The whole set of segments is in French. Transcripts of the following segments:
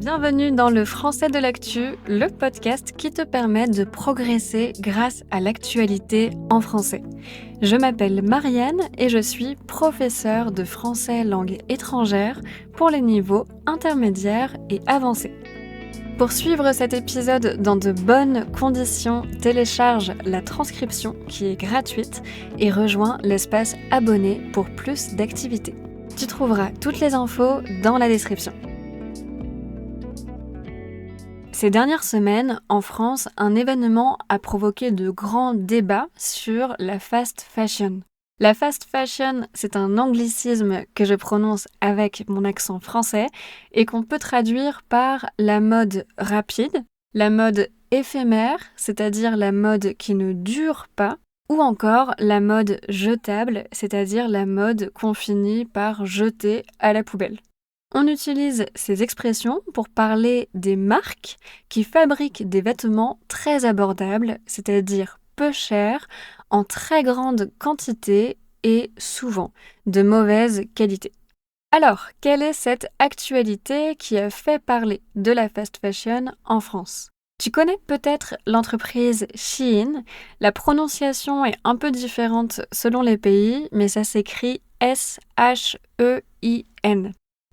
Bienvenue dans le Français de l'actu, le podcast qui te permet de progresser grâce à l'actualité en français. Je m'appelle Marianne et je suis professeure de français langue étrangère pour les niveaux intermédiaires et avancés. Pour suivre cet épisode dans de bonnes conditions, télécharge la transcription qui est gratuite et rejoins l'espace abonné pour plus d'activités. Tu trouveras toutes les infos dans la description. Ces dernières semaines, en France, un événement a provoqué de grands débats sur la fast fashion. La fast fashion, c'est un anglicisme que je prononce avec mon accent français et qu'on peut traduire par la mode rapide, la mode éphémère, c'est-à-dire la mode qui ne dure pas, ou encore la mode jetable, c'est-à-dire la mode qu'on finit par jeter à la poubelle. On utilise ces expressions pour parler des marques qui fabriquent des vêtements très abordables, c'est-à-dire peu chers, en très grande quantité et souvent de mauvaise qualité. Alors, quelle est cette actualité qui a fait parler de la fast fashion en France ? Tu connais peut-être l'entreprise Shein. La prononciation est un peu différente selon les pays, mais ça s'écrit S-H-E-I-N.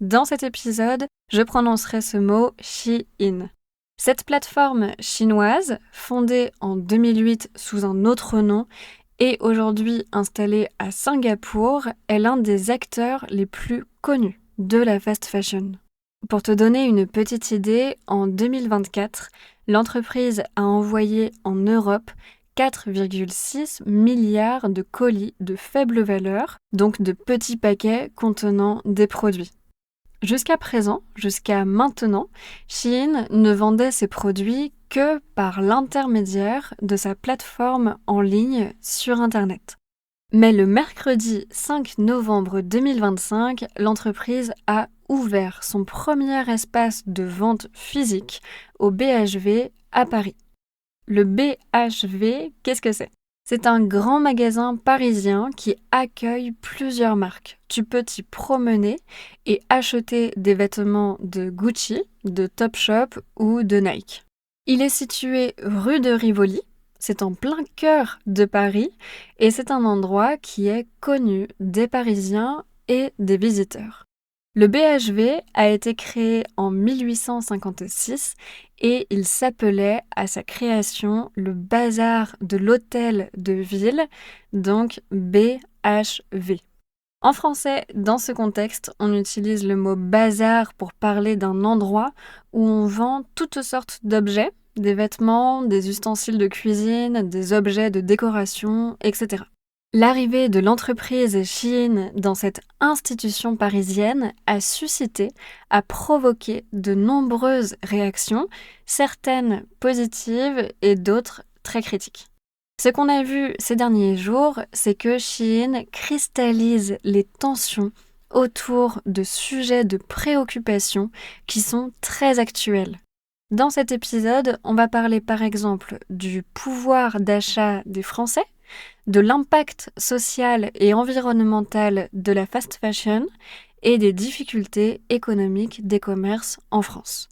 Dans cet épisode, je prononcerai ce mot Shein. Cette plateforme chinoise, fondée en 2008 sous un autre nom et aujourd'hui installée à Singapour, est l'un des acteurs les plus connus de la fast fashion. Pour te donner une petite idée, en 2024, l'entreprise a envoyé en Europe 4,6 milliards de colis de faible valeur, donc de petits paquets contenant des produits. Jusqu'à maintenant, Shein ne vendait ses produits que par l'intermédiaire de sa plateforme en ligne sur Internet. Mais le mercredi 5 novembre 2025, l'entreprise a ouvert son premier espace de vente physique au BHV à Paris. Le BHV, qu'est-ce que c'est ? C'est un grand magasin parisien qui accueille plusieurs marques. Tu peux t'y promener et acheter des vêtements de Gucci, de Topshop ou de Nike. Il est situé rue de Rivoli, c'est en plein cœur de Paris et c'est un endroit qui est connu des Parisiens et des visiteurs. Le BHV a été créé en 1856 et il s'appelait à sa création le Bazar de l'Hôtel de Ville, donc BHV. En français, dans ce contexte, on utilise le mot bazar pour parler d'un endroit où on vend toutes sortes d'objets, des vêtements, des ustensiles de cuisine, des objets de décoration, etc. L'arrivée de l'entreprise Shein dans cette institution parisienne a provoqué de nombreuses réactions, certaines positives et d'autres très critiques. Ce qu'on a vu ces derniers jours, c'est que Shein cristallise les tensions autour de sujets de préoccupation qui sont très actuels. Dans cet épisode, on va parler par exemple du pouvoir d'achat des Français, de l'impact social et environnemental de la fast fashion et des difficultés économiques des commerces en France.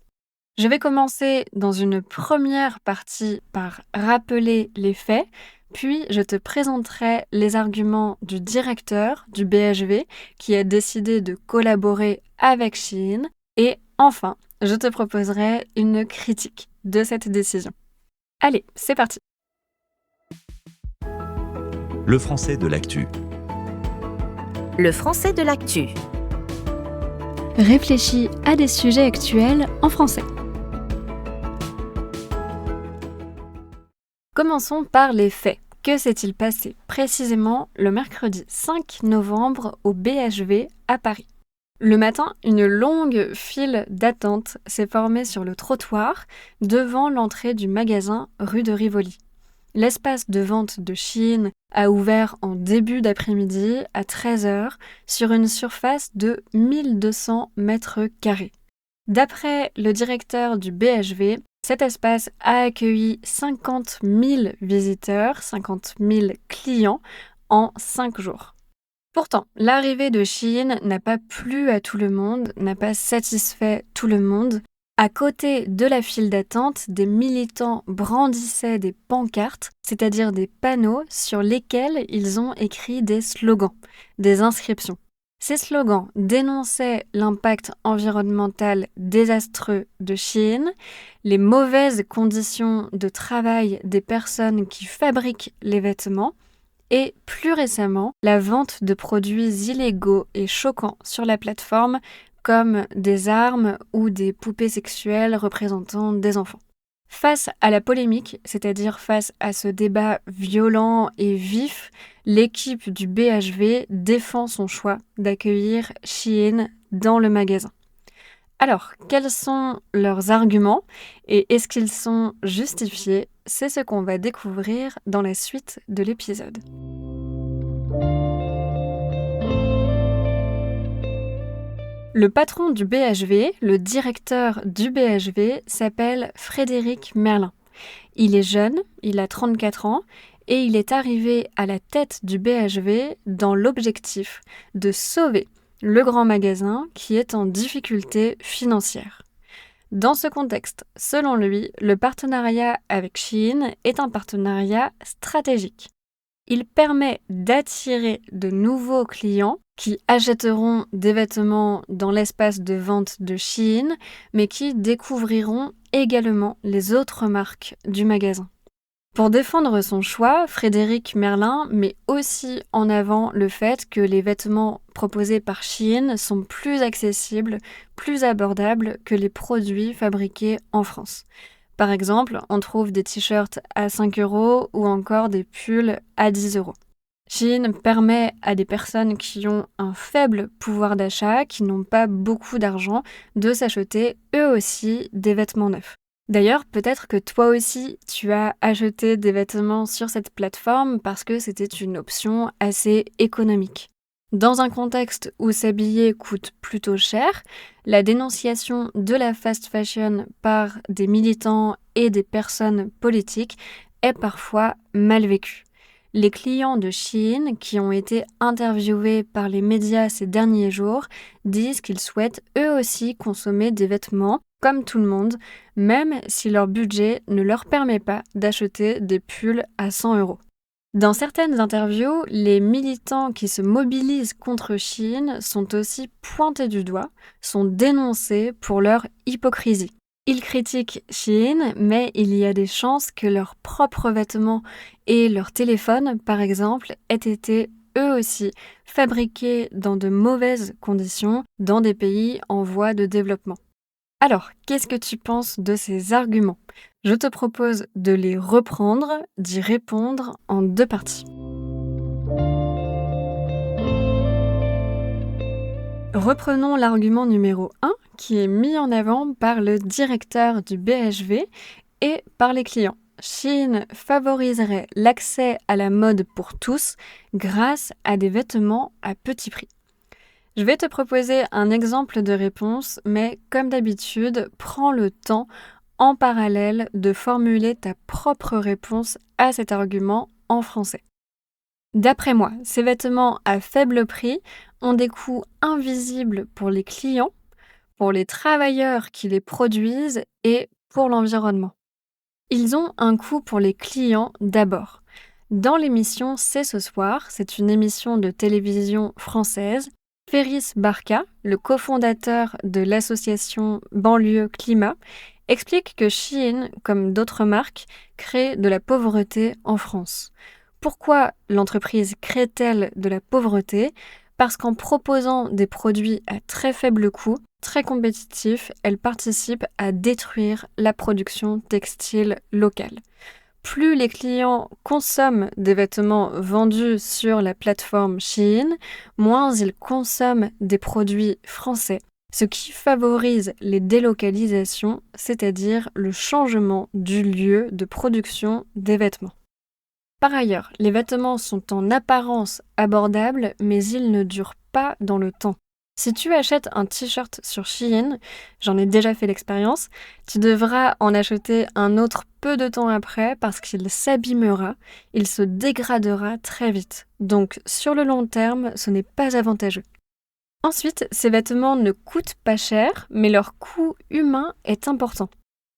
Je vais commencer dans une première partie par rappeler les faits, puis je te présenterai les arguments du directeur du BHV qui a décidé de collaborer avec Shein et enfin, je te proposerai une critique de cette décision. Allez, c'est parti! Le français de l'actu. Le français de l'actu. Réfléchis à des sujets actuels en français. Commençons par les faits. Que s'est-il passé précisément le mercredi 5 novembre au BHV à Paris ? Le matin, une longue file d'attente s'est formée sur le trottoir devant l'entrée du magasin rue de Rivoli. L'espace de vente de Shein a ouvert en début d'après-midi à 13h sur une surface de 1200 mètres carrés. D'après le directeur du BHV, cet espace a accueilli 50 000 visiteurs, 50 000 clients en 5 jours. Pourtant, l'arrivée de Shein n'a pas plu à tout le monde, n'a pas satisfait tout le monde. À côté de la file d'attente, des militants brandissaient des pancartes, c'est-à-dire des panneaux sur lesquels ils ont écrit des slogans, des inscriptions. Ces slogans dénonçaient l'impact environnemental désastreux de Shein, les mauvaises conditions de travail des personnes qui fabriquent les vêtements et, plus récemment, la vente de produits illégaux et choquants sur la plateforme comme des armes ou des poupées sexuelles représentant des enfants. Face à la polémique, c'est-à-dire face à ce débat violent et vif, l'équipe du BHV défend son choix d'accueillir Shein dans le magasin. Alors, quels sont leurs arguments et est-ce qu'ils sont justifiés? C'est ce qu'on va découvrir dans la suite de l'épisode. Le patron du BHV, le directeur du BHV, s'appelle Frédéric Merlin. Il est jeune, il a 34 ans, et il est arrivé à la tête du BHV dans l'objectif de sauver le grand magasin qui est en difficulté financière. Dans ce contexte, selon lui, le partenariat avec Shein est un partenariat stratégique. Il permet d'attirer de nouveaux clients qui achèteront des vêtements dans l'espace de vente de Shein, mais qui découvriront également les autres marques du magasin. Pour défendre son choix, Frédéric Merlin met aussi en avant le fait que les vêtements proposés par Shein sont plus accessibles, plus abordables que les produits fabriqués en France. Par exemple, on trouve des t-shirts à 5 € ou encore des pulls à 10 €. Shein permet à des personnes qui ont un faible pouvoir d'achat, qui n'ont pas beaucoup d'argent, de s'acheter eux aussi des vêtements neufs. D'ailleurs, peut-être que toi aussi, tu as acheté des vêtements sur cette plateforme parce que c'était une option assez économique. Dans un contexte où s'habiller coûte plutôt cher, la dénonciation de la fast fashion par des militants et des personnes politiques est parfois mal vécue. Les clients de Shein qui ont été interviewés par les médias ces derniers jours disent qu'ils souhaitent eux aussi consommer des vêtements comme tout le monde, même si leur budget ne leur permet pas d'acheter des pulls à 100 €. Dans certaines interviews, les militants qui se mobilisent contre Shein sont aussi pointés du doigt, sont dénoncés pour leur hypocrisie. Ils critiquent Shein, mais il y a des chances que leurs propres vêtements et leurs téléphones, par exemple, aient été eux aussi fabriqués dans de mauvaises conditions dans des pays en voie de développement. Alors, qu'est-ce que tu penses de ces arguments? Je te propose de les reprendre, d'y répondre en 2 parties. Reprenons l'argument numéro 1 qui est mis en avant par le directeur du BHV et par les clients. Shein favoriserait l'accès à la mode pour tous grâce à des vêtements à petit prix. Je vais te proposer un exemple de réponse, mais comme d'habitude, prends le temps en parallèle de formuler ta propre réponse à cet argument en français. D'après moi, ces vêtements à faible prix ont des coûts invisibles pour les clients, pour les travailleurs qui les produisent et pour l'environnement. Ils ont un coût pour les clients d'abord. Dans l'émission C'est ce soir, c'est une émission de télévision française, Féris Barca, le cofondateur de l'association Banlieue Climat, explique que Shein, comme d'autres marques, crée de la pauvreté en France. Pourquoi l'entreprise crée-t-elle de la pauvreté? Parce qu'en proposant des produits à très faible coût, très compétitifs, elle participe à détruire la production textile locale. Plus les clients consomment des vêtements vendus sur la plateforme Shein, moins ils consomment des produits français, ce qui favorise les délocalisations, c'est-à-dire le changement du lieu de production des vêtements. Par ailleurs, les vêtements sont en apparence abordables, mais ils ne durent pas dans le temps. Si tu achètes un t-shirt sur Shein, j'en ai déjà fait l'expérience, tu devras en acheter un autre peu de temps après parce qu'il s'abîmera, il se dégradera très vite. Donc sur le long terme, ce n'est pas avantageux. Ensuite, ces vêtements ne coûtent pas cher, mais leur coût humain est important.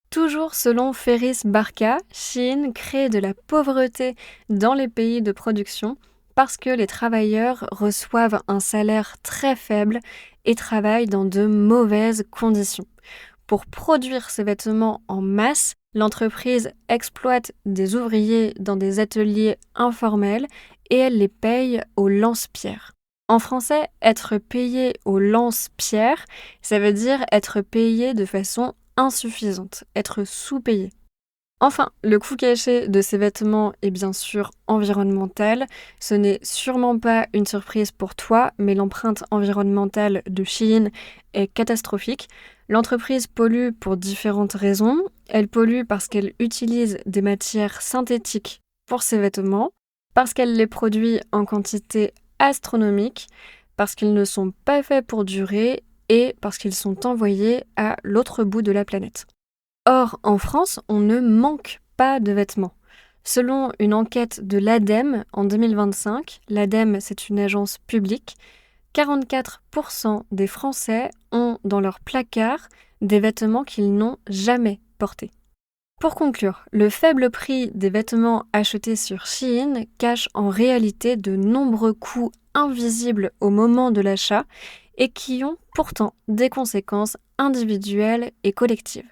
Toujours selon Ferris Barka, Shein crée de la pauvreté dans les pays de production parce que les travailleurs reçoivent un salaire très faible et travaillent dans de mauvaises conditions. Pour produire ces vêtements en masse, l'entreprise exploite des ouvriers dans des ateliers informels et elle les paye au lance-pierre. En français, être payé au lance-pierre, ça veut dire être payé de façon insuffisante, être sous-payé. Enfin, le coût caché de ces vêtements est bien sûr environnemental. Ce n'est sûrement pas une surprise pour toi, mais l'empreinte environnementale de Shein est catastrophique. L'entreprise pollue pour différentes raisons. Elle pollue parce qu'elle utilise des matières synthétiques pour ses vêtements, parce qu'elle les produit en quantité astronomique, parce qu'ils ne sont pas faits pour durer et parce qu'ils sont envoyés à l'autre bout de la planète. Or, en France, on ne manque pas de vêtements. Selon une enquête de l'ADEME en 2025, l'ADEME c'est une agence publique, 44% des Français ont dans leur placard des vêtements qu'ils n'ont jamais portés. Pour conclure, le faible prix des vêtements achetés sur Shein cache en réalité de nombreux coûts invisibles au moment de l'achat et qui ont pourtant des conséquences individuelles et collectives.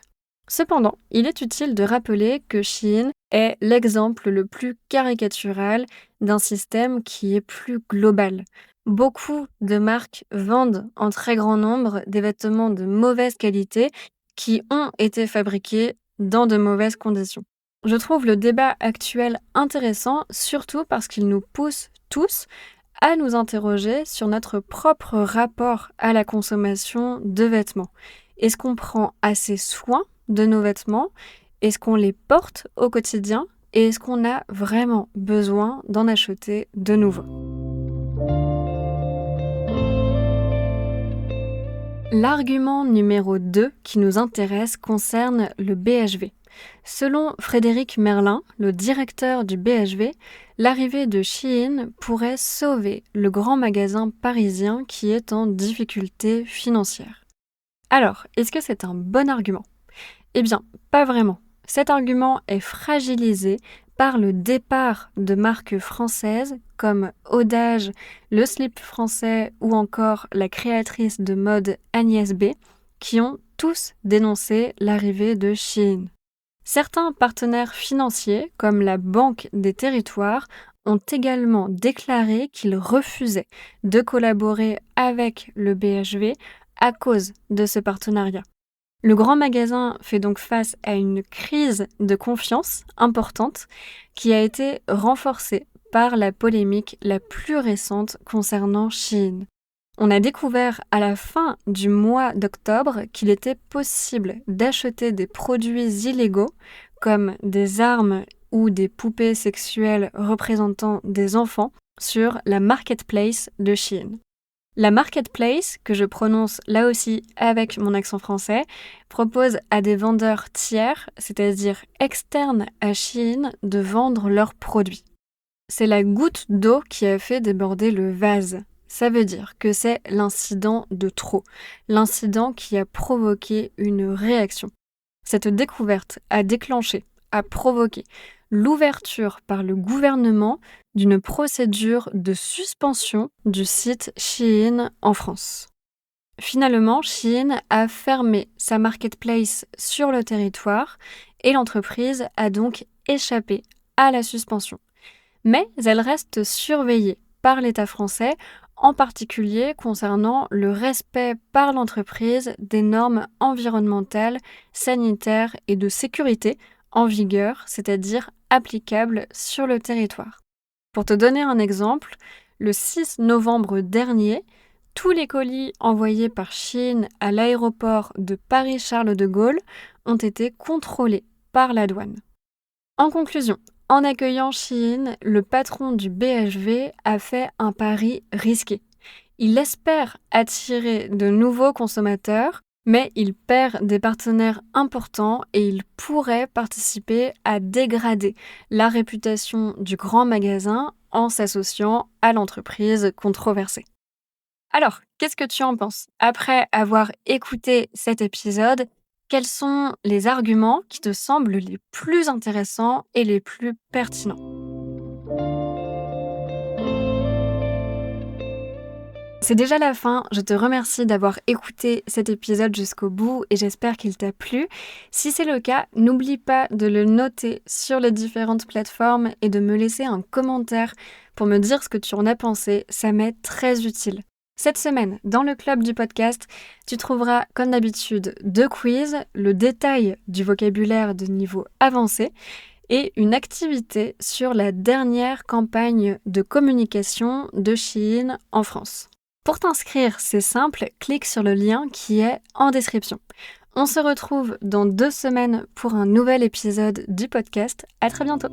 Cependant, il est utile de rappeler que Shein est l'exemple le plus caricatural d'un système qui est plus global. Beaucoup de marques vendent en très grand nombre des vêtements de mauvaise qualité qui ont été fabriqués dans de mauvaises conditions. Je trouve le débat actuel intéressant, surtout parce qu'il nous pousse tous à nous interroger sur notre propre rapport à la consommation de vêtements. Est-ce qu'on prend assez soin de nos vêtements? Est-ce qu'on les porte au quotidien? Et est-ce qu'on a vraiment besoin d'en acheter de nouveaux? L'argument numéro 2 qui nous intéresse concerne le BHV. Selon Frédéric Merlin, le directeur du BHV, l'arrivée de Shein pourrait sauver le grand magasin parisien qui est en difficulté financière. Alors, est-ce que c'est un bon argument? Eh bien, pas vraiment. Cet argument est fragilisé par le départ de marques françaises comme Audage, le slip français ou encore la créatrice de mode Agnès B, qui ont tous dénoncé l'arrivée de Shein. Certains partenaires financiers, comme la Banque des Territoires, ont également déclaré qu'ils refusaient de collaborer avec le BHV à cause de ce partenariat. Le grand magasin fait donc face à une crise de confiance importante qui a été renforcée par la polémique la plus récente concernant Shein. On a découvert à la fin du mois d'octobre qu'il était possible d'acheter des produits illégaux comme des armes ou des poupées sexuelles représentant des enfants sur la marketplace de Shein. La marketplace, que je prononce là aussi avec mon accent français, propose à des vendeurs tiers, c'est-à-dire externes à Shein, de vendre leurs produits. C'est la goutte d'eau qui a fait déborder le vase. Ça veut dire que c'est l'incident de trop, l'incident qui a provoqué une réaction. Cette découverte a déclenché, a provoqué l'ouverture par le gouvernement d'une procédure de suspension du site Shein en France. Finalement, Shein a fermé sa marketplace sur le territoire et l'entreprise a donc échappé à la suspension. Mais elle reste surveillée par l'État français, en particulier concernant le respect par l'entreprise des normes environnementales, sanitaires et de sécurité en vigueur, c'est-à-dire applicables sur le territoire. Pour te donner un exemple, le 6 novembre dernier, tous les colis envoyés par Shein à l'aéroport de Paris-Charles de Gaulle ont été contrôlés par la douane. En conclusion, en accueillant Shein, le patron du BHV a fait un pari risqué. Il espère attirer de nouveaux consommateurs, mais il perd des partenaires importants et il pourrait participer à dégrader la réputation du grand magasin en s'associant à l'entreprise controversée. Alors, qu'est-ce que tu en penses? Après avoir écouté cet épisode, quels sont les arguments qui te semblent les plus intéressants et les plus pertinents? C'est déjà la fin. Je te remercie d'avoir écouté cet épisode jusqu'au bout et j'espère qu'il t'a plu. Si c'est le cas, n'oublie pas de le noter sur les différentes plateformes et de me laisser un commentaire pour me dire ce que tu en as pensé. Ça m'est très utile. Cette semaine, dans le club du podcast, tu trouveras comme d'habitude 2 quiz, le détail du vocabulaire de niveau avancé et une activité sur la dernière campagne de communication de Shein en France. Pour t'inscrire, c'est simple, clique sur le lien qui est en description. On se retrouve dans 2 semaines pour un nouvel épisode du podcast. À très bientôt!